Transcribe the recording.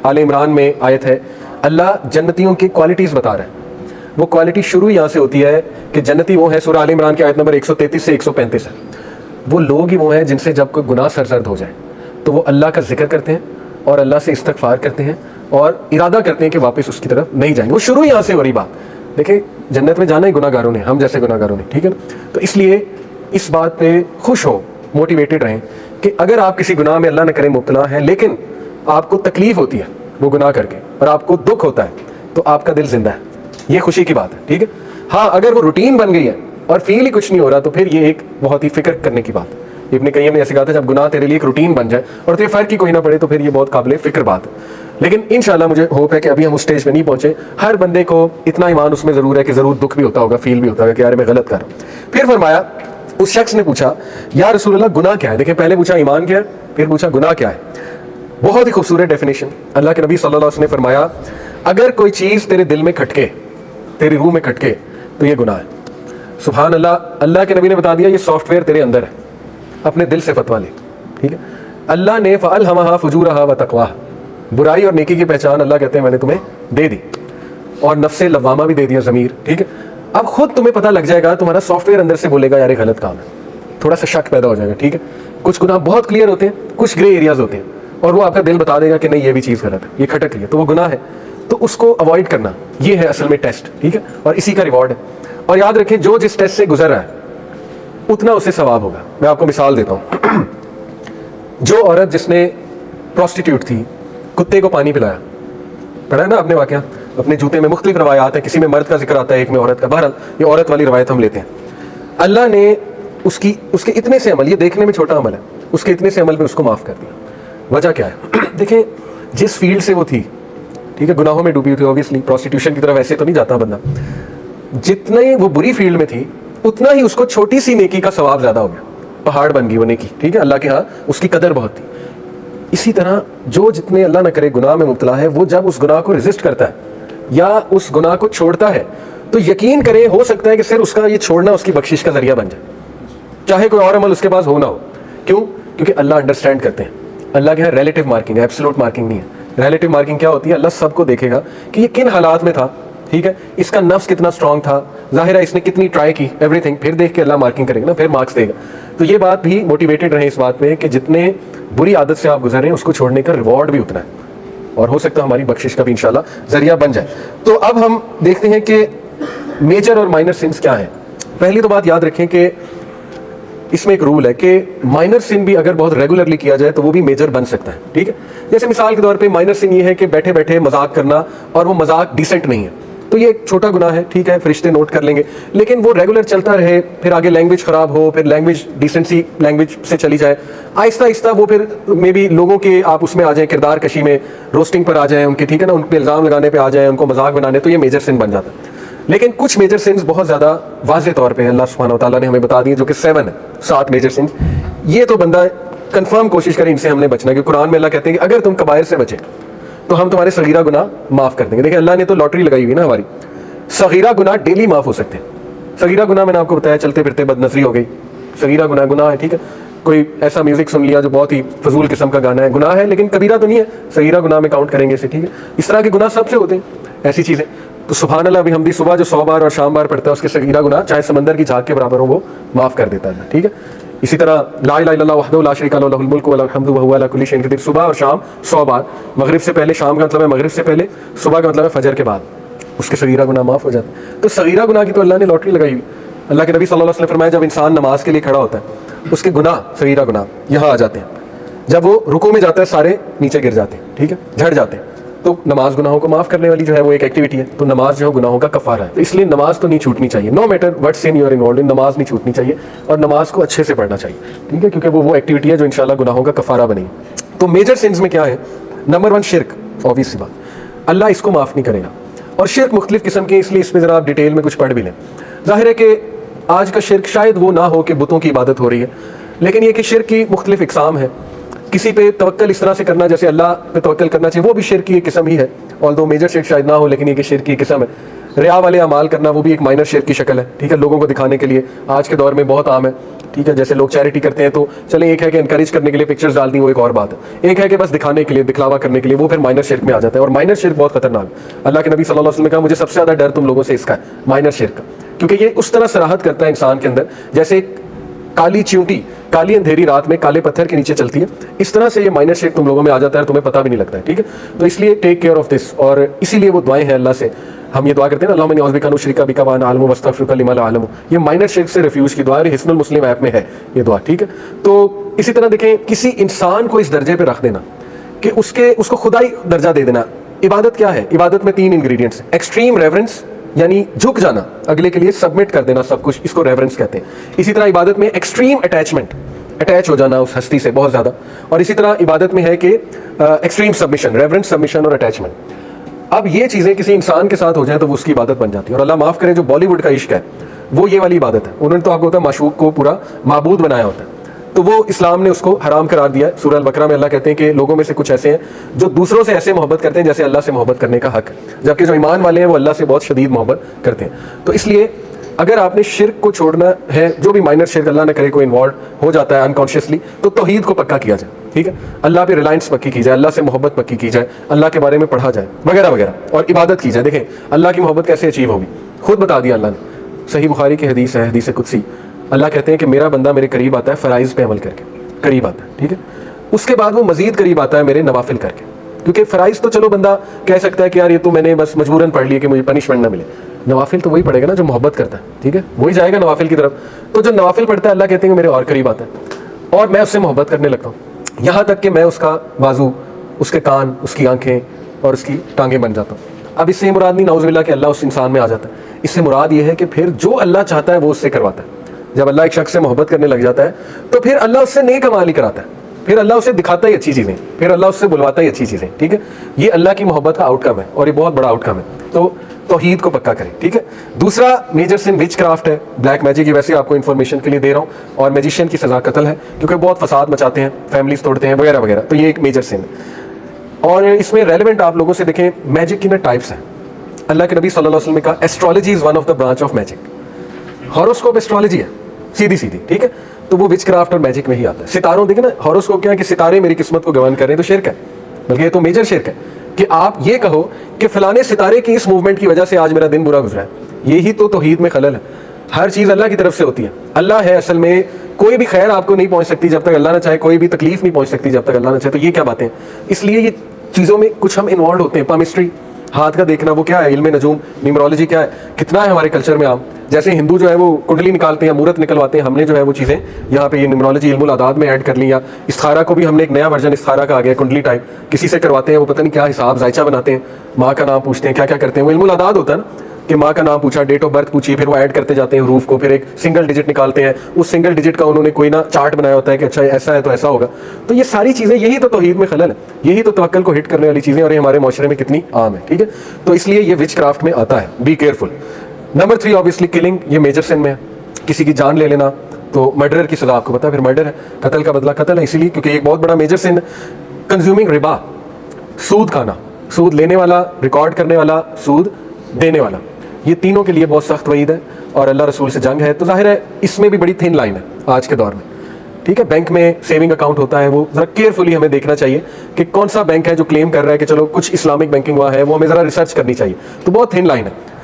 آل عمران میں آیت ہے، اللہ جنتیوں کی کوالٹیز بتا رہا ہے. وہ کوالٹی شروع یہاں سے ہوتی ہے کہ جنتی وہ ہیں، سورہ آل عمران کی آیت نمبر 133 سے 135 ہے. وہ لوگ ہی وہ ہیں جن سے جب کوئی گناہ سرزد ہو جائے تو وہ اللہ کا ذکر کرتے ہیں اور اللہ سے استغفار کرتے ہیں اور ارادہ کرتے ہیں کہ واپس اس کی طرف نہیں جائیں گے. وہ شروع یہاں سے ہو رہی بات. دیکھیں جنت میں جانا ہی گناہ گاروں نے، ہم جیسے گناہ گاروں نے، ٹھیک ہے نا. تو اس لیے اس بات پہ خوش ہو، موٹیویٹڈ رہیں کہ اگر آپ کسی گناہ میں اللہ نہ کرے مبتلا ہیں لیکن آپ کو تکلیف ہوتی ہے وہ گناہ کر کے اور آپ کو دکھ ہوتا ہے تو آپ کا دل زندہ ہے، یہ خوشی کی بات ہے. ٹھیک ہے. ہاں اگر وہ روٹین بن گئی ہے اور فیل ہی کچھ نہیں ہو رہا تو پھر یہ ایک بہت ہی فکر کرنے کی بات ہے. ابن قیم نے ایسے کہا تھا جب گناہ تیرے لیے ایک روٹین بن جائے اور تیرے فرق ہی کوئی نہ پڑے تو پھر یہ بہت قابل فکر بات ہے. لیکن انشاءاللہ مجھے ہوپ ہے کہ ابھی ہم اس سٹیج پہ نہیں پہنچے. ہر بندے کو اتنا ایمان اس میں ضرور ہے کہ ضرور دکھ بھی ہوتا ہوگا، فیل بھی ہوتا ہوگا کہ یار میں غلط کر رہا ہوں. پھر فرمایا اس شخص نے پوچھا یا رسول اللہ گناہ کیا ہے. دیکھیں پہلے پوچھا ایمان کیا ہے، پھر پوچھا گناہ کیا ہے. بہت ہی خوبصورت ڈیفینیشن. اللہ کے نبی صلی اللہ علیہ وسلم نے فرمایا اگر کوئی چیز تیرے دل میں کھٹکے، تیری روح میں کھٹکے تو یہ گناہ ہے. سبحان اللہ. اللہ کے نبی نے بتا دیا یہ سافٹ ویئر تیرے اندر ہے، اپنے دل سے فتوا لے. ٹھیک ہے. اللہ نے فَأَلْهَمَهَا فُجُورَهَا وَتَقْوَاهَا، برائی اور نیکی کی پہچان اللہ کہتے ہیں میں نے تمہیں دے دی، اور نفس لوامہ بھی دے دیا، ضمیر. ٹھیک ہے. اب خود تمہیں پتہ لگ جائے گا، تمہارا سافٹ ویئر اندر سے بولے گا یار یہ غلط کام ہے، تھوڑا سا شک پیدا ہو جائے گا. ٹھیک ہے. کچھ گناہ بہت کلیئر ہوتے ہیں، کچھ گرے ایریاز ہوتے ہیں، اور وہ آپ کا دل بتا دے گا کہ نہیں یہ بھی چیز غلط ہے، یہ کھٹک رہی ہے تو وہ گناہ ہے. تو اس کو اوائڈ کرنا یہ ہے اصل میں ٹیسٹ. ٹھیک ہے. اور اسی کا ریوارڈ ہے. اور یاد رکھیں جو جس ٹیسٹ سے گزر رہا ہے اتنا اسے ثواب ہوگا. میں آپ کو مثال دیتا ہوں. جو عورت جس نے پروسٹیٹیوٹ تھی، کتے کو پانی پلایا، پڑھا ہے نا آپ نے واقعہ اپنے جوتے میں. مختلف روایات ہیں، کسی میں مرد کا ذکر آتا ہے، ایک میں عورت کا. بہرحال یہ عورت والی روایت ہم لیتے ہیں. اللہ نے اس کے اتنے سے عمل، یہ دیکھنے میں چھوٹا عمل ہے، اس کے اتنے سے عمل پہ اس کو معاف کر دیا. وجہ کیا ہے؟ دیکھیں جس فیلڈ سے وہ تھی، ٹھیک ہے، گناہوں میں ڈوبی ہوئی تھی، اوبیسلی پروسٹیٹیوشن کی طرف ایسے تو نہیں جاتا بندہ. جتنے وہ بری فیلڈ میں تھی اتنا ہی اس کو چھوٹی سی نیکی کا ثواب زیادہ ہو گیا، پہاڑ بن گئی وہ نیکی. ٹھیک ہے. اللہ کے ہاں اس کی قدر بہت تھی. اسی طرح جو جتنے اللہ نہ کرے گناہ میں مبتلا ہے، وہ جب اس گناہ کو ریزسٹ کرتا ہے یا اس گناہ کو چھوڑتا ہے تو یقین کرے ہو سکتا ہے کہ صرف اس کا یہ چھوڑنا اس کی بخشش کا ذریعہ بن جائے، چاہے کوئی اور عمل اس کے پاس ہو نہ ہو. کیوں؟ کیونکہ اللہ انڈرسٹینڈ کرتے ہیں. اللہ کے یہاں ریلیٹیو مارکنگ ہے، ایبسولوٹ مارکنگ نہیں ہے. ریلیٹیو مارکنگ کیا ہوتی ہے؟ اللہ سب کو دیکھے گا کہ یہ کن حالات میں تھا. ٹھیک ہے. اس کا نفس کتنا اسٹرانگ تھا، ظاہر ہے اس نے کتنی ٹرائی کی، ایوری تھنگ. پھر دیکھ کے اللہ مارکنگ کرے گا نا، پھر مارکس دے گا. تو یہ بات بھی موٹیویٹڈ رہیں اس بات میں کہ جتنے بری عادت سے آپ گزر رہے ہیں اس کو چھوڑنے کا ریوارڈ بھی اتنا ہے، اور ہو سکتا ہے ہماری بخشش کا بھی انشاءاللہ ذریعہ بن جائے. تو اب ہم دیکھتے ہیں کہ میجر اور مائنر سنس کیا ہیں. پہلی تو بات یاد رکھیں کہ اس میں ایک رول ہے کہ مائنر سن بھی اگر بہت ریگولرلی کیا جائے تو وہ بھی میجر بن سکتا ہے. ٹھیک ہے. جیسے مثال کے طور پہ مائنر سن یہ ہے کہ بیٹھے بیٹھے مذاق کرنا، اور وہ مذاق ڈیسنٹ نہیں ہے تو یہ ایک چھوٹا گناہ ہے. ٹھیک ہے. فرشتے نوٹ کر لیں گے. لیکن وہ ریگولر چلتا رہے، پھر آگے لینگویج خراب ہو، پھر لینگویج ڈیسنسی لینگویج سے چلی جائے، آہستہ آہستہ وہ پھر مے بی لوگوں کے آپ اس میں آ جائیں، کردار کشی میں، روسٹنگ پر آ جائیں ان کے. ٹھیک ہے نا. ان پہ الزام لگانے پہ آ جائیں، ان کو مذاق بنانے، تو یہ میجر سن بن جاتا ہے. لیکن کچھ میجر سنس بہت زیادہ واضح طور پہ اللہ سبحانہ و تعالیٰ نے ہمیں بتا دیے، جو کہ 7 ہے، 7 میجر سنس. یہ تو بندہ کنفرم کوشش کرے ان سے ہم نے بچنا ہے، کہ قرآن میں اللہ کہتے ہیں کہ اگر تم کبائر سے بچے تو ہم تمہارے صغیرہ گناہ معاف کر دیں گے. دیکھیں اللہ نے تو لاٹری لگائی ہوئی نا ہماری. صغیرہ گناہ ڈیلی معاف ہو سکتے ہیں. صغیرہ گناہ میں نے آپ کو بتایا چلتے پھرتے بد نظری ہو گئی، صغیرہ گناہ ہے. ٹھیک ہے. کوئی ایسا میوزک سن لیا جو بہت ہی فضول قسم کا گانا ہے، گناہ ہے لیکن کبیرہ تو نہیں ہے، صغیرہ گناہ میں کاؤنٹ کریں گے اسے. ٹھیک ہے. اس طرح کے گناہ سب سے ہوتے ہیں، ایسی چیزیں. تو سبحان اللہ بھی ہم بھی صبح جو 100 بار اور شام بار پڑھتا ہے اس کے صغیرہ گناہ چاہے سمندر کی جھاگ کے برابر ہو وہ معاف کر دیتا ہے. ٹھیک ہے. اسی طرح لا الہ الا اللہ وحدہ لا شریک لہ لہ الملک ولہ الحمد وہو علی کل شیء قدیر، صبح اور شام 100 بار. مغرب سے پہلے، شام کا مطلب ہے مغرب سے پہلے، صبح کا مطلب ہے فجر کے بعد، اس کے صغیرہ گناہ معاف ہو جاتے ہیں. تو صغیرہ گناہ کی تو اللہ نے لاٹری لگائی ہوئی. اللہ کے نبی صلی اللہ علیہ وسلم نے فرمایا جب انسان نماز کے لیے کھڑا ہوتا ہے اس کے گناہ، صغیرہ گناہ یہاں آ جاتے ہیں. جب وہ رکوع میں جاتا ہے سارے نیچے گر جاتے ہیں. ٹھیک ہے. جھڑ جاتے ہیں. تو نماز گناہوں کو معاف کرنے والی جو ہے وہ ایک ایکٹیویٹی ہے. تو نماز جو ہے گناہوں کا کفارہ ہے. تو اس لیے نماز تو نہیں چھوٹنی چاہیے، no matter what sin you are involved in, نماز نہیں چھوٹنی چاہیے اور نماز کو اچھے سے پڑھنا چاہیے. ٹھیک ہے. کیونکہ وہ ایکٹیویٹی ہے جو انشاءاللہ گناہوں کا کفارہ بنے گی. تو میجر سنز میں کیا ہے؟ نمبر 1 شرک. آبویس سی بات، اللہ اس کو معاف نہیں کرے گا. اور شرک مختلف قسم کے، اس لیے اس میں ذرا آپ ڈیٹیل میں کچھ پڑھ بھی لیں. ظاہر ہے کہ آج کا شرک شاید وہ نہ ہو کہ بتوں کی عبادت ہو رہی ہے، لیکن یہ کہ شرک کی مختلف اقسام ہے. کسی پہ توکل اس طرح سے کرنا جیسے اللہ پہ توکل کرنا چاہیے، وہ بھی شرک کی ایک قسم ہی ہے. آلدو میجر شرک شاید نہ ہو لیکن یہ کہ شرک کی قسم ہے. ریا والے اعمال کرنا وہ بھی ایک مائنر شرک کی شکل ہے. ٹھیک ہے. لوگوں کو دکھانے کے لیے آج کے دور میں بہت عام ہے. ٹھیک ہے. جیسے لوگ چیریٹی کرتے ہیں تو چلیں ایک ہے کہ انکریج کرنے کے لیے پکچرز ڈال دی, وہ ایک اور بات ہے. ایک ہے کہ بس دکھانے کے لیے, دکھلاوا کرنے کے لیے, وہ پھر مائنر شرک میں آ جاتا ہے. اور مائنر شرک بہت خطرناک. اللہ کے نبی صلی اللہ علیہ وسلم نے کہا مجھے سب سے زیادہ ڈر تم لوگوں سے اس کا ہے, مائنر شرک کا, کیونکہ یہ اس طرح صراحت کرتا ہے انسان کے اندر جیسے کالی چیونٹی کالی اندھیری رات میں کالے پتھر کے نیچے چلتی ہے, اس طرح سے یہ مائنر شرک تم لوگوں میں آ جاتا ہے اور تمہیں پتہ بھی نہیں لگتا ہے. ٹھیک ہے, تو اس لیے ٹیک کیئر آف دس. اور اسی لیے وہ دعائیں ہیں اللہ سے, ہم یہ دعا کرتے ہیں نا اللہم انی اعوذ بک ان اشرک بک وانا اعلم واستغفرک لما لا اعلم. یہ مائنر شرک سے ریفیوج کی دعا ہے, حصن المسلم ایپ میں ہے یہ دعا. ٹھیک ہے, تو اسی طرح دیکھیں کسی انسان کو اس درجے پہ رکھ دینا کہ اس کو خدائی درجہ دے دینا. عبادت کیا ہے؟ عبادت میں 3 انگریڈینٹس, ایکسٹریم ریورنس یعنی جھک جانا, اگلے کے لیے سبمٹ کر دینا سب کچھ, اس کو ریورنس کہتے ہیں. اسی طرح عبادت میں ایکسٹریم اٹیچمنٹ, اٹیچ ہو جانا اس ہستی سے بہت زیادہ. اور اسی طرح عبادت میں ہے کہ ایکسٹریم سبمیشن, ریورنس, سبمیشن اور اٹیچمنٹ. اب یہ چیزیں کسی انسان کے ساتھ ہو جائیں تو وہ اس کی عبادت بن جاتی ہے. اور اللہ معاف کرے جو بالی ووڈ کا عشق ہے وہ یہ والی عبادت ہے. انہوں نے تو آپ کو ہوتا ہے معشوق کو پورا معبود بنایا ہوتا ہے, تو وہ اسلام نے اس کو حرام قرار دیا ہے. سورہ البقرہ میں اللہ کہتے ہیں کہ لوگوں میں سے کچھ ایسے ہیں جو دوسروں سے ایسے محبت کرتے ہیں جیسے اللہ سے محبت کرنے کا حق ہے, جبکہ جو ایمان والے ہیں وہ اللہ سے بہت شدید محبت کرتے ہیں. تو اس لیے اگر آپ نے شرک کو چھوڑنا ہے, جو بھی مائنر شرک اللہ نہ کرے کوئی انوالو ہو جاتا ہے انکانشیسلی, تو توحید کو پکا کیا جائے. ٹھیک ہے, اللہ پہ ریلائنس پکی کی جائے, اللہ سے محبت پکی کی جائے, اللہ کے بارے میں پڑھا جائے وغیرہ وغیرہ, اور عبادت کی جائے. دیکھیں اللہ کی محبت کیسے اچیو ہوگی, خود بتا دیا اللہ نے. صحیح بخاری کی حدیث ہے, حدیث قدسی. اللہ کہتے ہیں کہ میرا بندہ میرے قریب آتا ہے فرائض پہ عمل کر کے, قریب آتا ہے. ٹھیک ہے, اس کے بعد وہ مزید قریب آتا ہے میرے نوافل کر کے. کیونکہ فرائض تو چلو بندہ کہہ سکتا ہے کہ یار یہ تو میں نے بس مجبوراً پڑھ لی کہ مجھے پنشمنٹ نہ ملے. نوافل تو وہی پڑھے گا نا جو محبت کرتا ہے. ٹھیک ہے, وہی جائے گا نوافل کی طرف. تو جو نوافل پڑھتا ہے اللہ کہتے ہیں کہ میرے اور قریب آتا ہے اور میں اس سے محبت کرنے لگتا ہوں, یہاں تک کہ میں اس کا بازو, اس کے کان, اس کی آنکھیں اور اس کی ٹانگیں بن جاتا ہوں. اب اس سے مراد نہیں نعوذ باللہ کہ اللہ اس انسان میں آ جاتا ہے. اس سے مراد یہ ہے کہ پھر جو اللہ چاہتا ہے وہ اس سے کرواتا ہے. جب اللہ ایک شخص سے محبت کرنے لگ جاتا ہے تو پھر اللہ اس سے نیک اعمال ہی کراتا ہے, پھر اللہ اسے دکھاتا ہی اچھی چیزیں, پھر اللہ اس سے بلواتا ہی اچھی چیزیں. ٹھیک ہے, یہ اللہ کی محبت کا آؤٹ کم ہے اور یہ بہت بڑا آؤٹ کم ہے. تو توحید کو پکا کریں. ٹھیک ہے, دوسرا میجر سن وچ کرافٹ ہے, بلیک میجک. یہ ویسے آپ کو انفارمیشن کے لیے دے رہا ہوں, اور میجیشین کی سزا قتل ہے کیونکہ بہت فساد مچاتے ہیں, فیملیز توڑتے ہیں وغیرہ وغیرہ. تو یہ ایک میجر سن ہے. اور اس میں ریلیونٹ آپ لوگوں سے دیکھیں میجک کی نا ٹائپس ہیں. اللہ کے نبی صلی اللہ علیہ وسلم نے کہا astrology is one of the branch of magic. Horoscope astrology ہے سیدھی سیدھی. ٹھیک ہے, تو وہ وچ کرافٹ اور میجک میں ہی آتا ہے. ستاروں دیکھیں نا, ہاروسکوپ کیا ہے کہ ستارے میری قسمت کو گورن کر رہے ہیں, تو شرک ہے, بلکہ یہ تو میجر شرک ہے کہ آپ یہ کہو کہ فلانے ستارے کی اس موومنٹ کی وجہ سے آج میرا دن برا گزرا ہے. یہی تو توحید میں خلل ہے. ہر چیز اللہ کی طرف سے ہوتی ہے, اللہ ہے اصل میں. کوئی بھی خیر آپ کو نہیں پہنچ سکتی جب تک اللہ نہ چاہے, کوئی بھی تکلیف نہیں پہنچ سکتی جب تک اللہ نہ چاہے. تو یہ کیا باتیں, اس لیے یہ چیزوں میں کچھ ہم انوالو ہوتے ہیں. پامسٹری, ہاتھ کا دیکھنا, وہ کیا ہے, علم نجوم, نیمرولوجی کیا ہے, کتنا ہے ہمارے کلچر میں عام. جیسے ہندو جو ہے وہ کنڈلی نکالتے ہیں, مورت نکلواتے ہیں, ہم نے جو ہے وہ چیزیں یہاں پہ یہ نیمرولوجی علم العداد میں ایڈ کر لی. یا استخارہ کو بھی ہم نے ایک نیا ورژن استخارہ کا آ گیا, کنڈلی ٹائپ, کسی سے کرواتے ہیں, وہ پتہ نہیں کیا حساب ذائچہ بناتے ہیں, ماں کا نام پوچھتے ہیں, کیا کیا کرتے ہیں. وہ علم العداد ہوتا ہے نا کہ ماں کا نام پوچھا, ڈیٹ آف برتھ پوچھی, پھر وہ ایڈ کرتے جاتے ہیں حروف کو, پھر ایک سنگل ڈیجٹ نکالتے ہیں. اس سنگل ڈیجٹ کا انہوں نے کوئی نا چارٹ بنایا ہوتا ہے کہ اچھا ایسا ہے تو ایسا ہوگا. تو یہ ساری چیزیں, یہی تو توحید میں خلل ہے, یہی تو توکل کو ہٹ کرنے والی چیزیں, اور یہ ہمارے معاشرے میں کتنی عام ہے. ٹھیک ہے, تو اس لیے یہ وچ کرافٹ میں آتا ہے, be careful. Number 3 obviously killing, یہ میجر سن میں ہے, کسی کی جان لے لینا. تو مرڈر کی سزا آپ کو پتا ہے, پھر مرڈر ہے, قتل کا بدلہ قتل ہے, اسی لیے کیونکہ ایک بہت بڑا میجر سن. کنزیومنگ ربا, سود کھانا, سود لینے والا, ریکارڈ کرنے والا, سود دینے والا, یہ تینوں کے لیے بہت سخت وعید ہے اور اللہ رسول سے جنگ ہے. تو ظاہر ہے اس میں بھی بڑی تھن لائن ہے آج کے دور میں. ٹھیک ہے, بینک میں سیونگ اکاؤنٹ ہوتا ہے, وہ ذرا کیئرفلی ہمیں دیکھنا چاہیے کہ کون سا بینک ہے جو کلیم کر رہا ہے کہ چلو کچھ اسلامک بینکنگ ہوا ہے, وہ ہمیں ذرا ریسرچ کرنی چاہیے. تو بہت تھن لائن ہے.